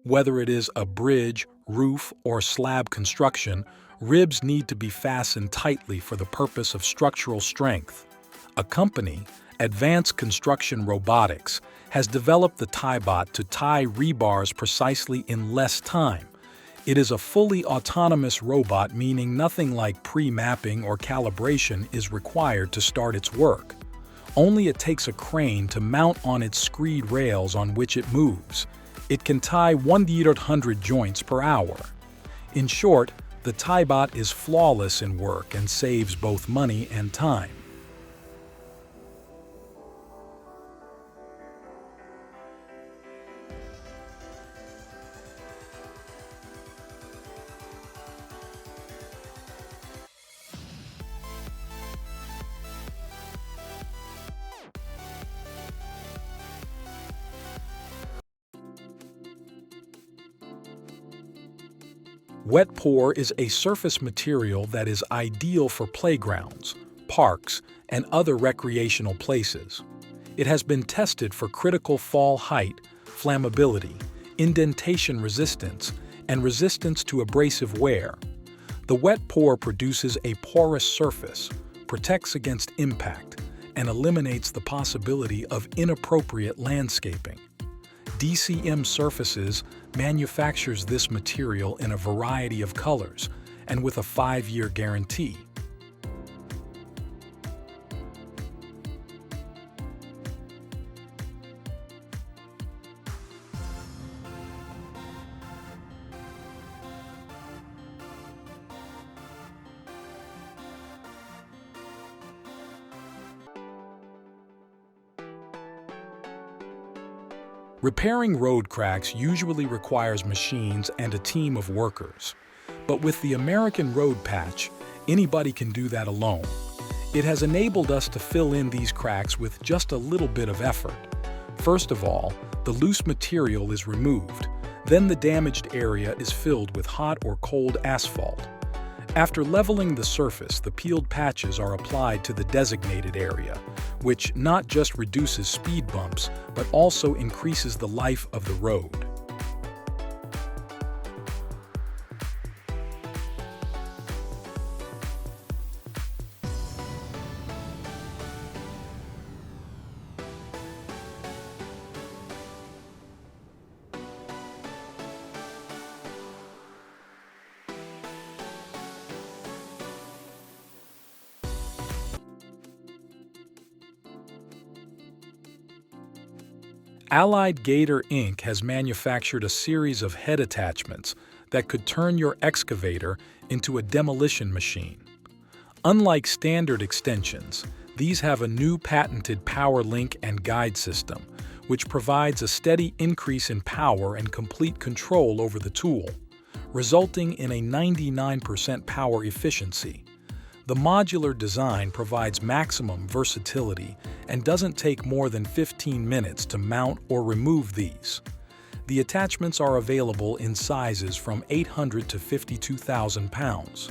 Whether it is a bridge, roof, or slab construction, ribs need to be fastened tightly for the purpose of structural strength. A company, Advanced Construction Robotics, has developed the Tybot to tie rebars precisely in less time. It is a fully autonomous robot, meaning nothing like pre-mapping or calibration is required to start its work. Only it takes a crane to mount on its screed rails on which it moves. It can tie 100 joints per hour. In short, the Tybot is flawless in work and saves both money and time. Wet pour is a surface material that is ideal for playgrounds, parks, and other recreational places. It has been tested for critical fall height, flammability, indentation resistance, and resistance to abrasive wear. The wet pour produces a porous surface, protects against impact, and eliminates the possibility of inappropriate landscaping. DCM Surfaces manufactures this material in a variety of colors and with a 5-year guarantee. Repairing road cracks usually requires machines and a team of workers. But with the American Road Patch, anybody can do that alone. It has enabled us to fill in these cracks with just a little bit of effort. First of all, the loose material is removed. Then the damaged area is filled with hot or cold asphalt. After leveling the surface, the peeled patches are applied to the designated area, which not just reduces speed bumps, but also increases the life of the road. AlliedGator Inc. has manufactured a series of head attachments that could turn your excavator into a demolition machine. Unlike standard extensions, these have a new patented power link and guide system, which provides a steady increase in power and complete control over the tool, resulting in a 99% power efficiency. The modular design provides maximum versatility and doesn't take more than 15 minutes to mount or remove these. The attachments are available in sizes from 800 to 52,000 pounds.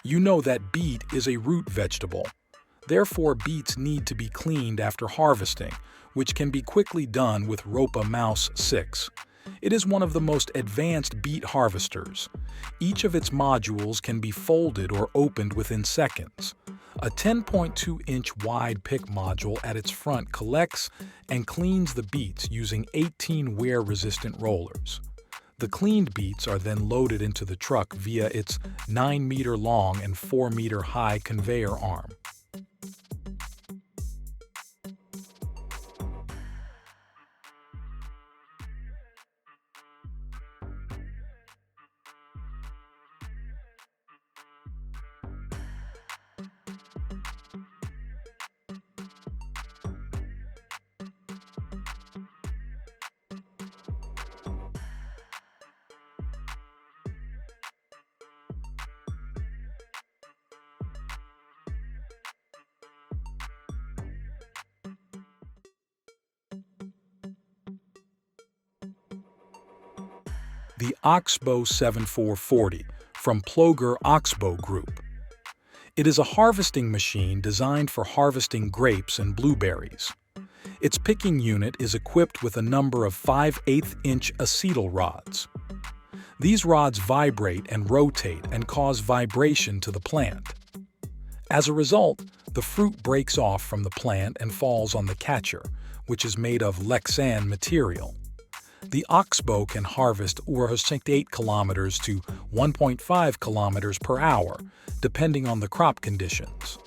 You know that beet is a root vegetable. Therefore, beets need to be cleaned after harvesting, which can be quickly done with Ropa Maus 6. It is one of the most advanced beet harvesters. Each of its modules can be folded or opened within seconds. A 10.2-inch wide pick module at its front collects and cleans the beets using 18 wear-resistant rollers. The cleaned beets are then loaded into the truck via its 9-meter-long and 4-meter-high conveyor arm. The Oxbo 7440 from Ploger Oxbo Group. It is a harvesting machine designed for harvesting grapes and blueberries. Its picking unit is equipped with a number of 5/8-inch acetal rods. These rods vibrate and rotate and cause vibration to the plant. As a result, the fruit breaks off from the plant and falls on the catcher, which is made of Lexan material. The Oxbo can harvest 8 kilometers to 1.5 kilometers per hour, depending on the crop conditions.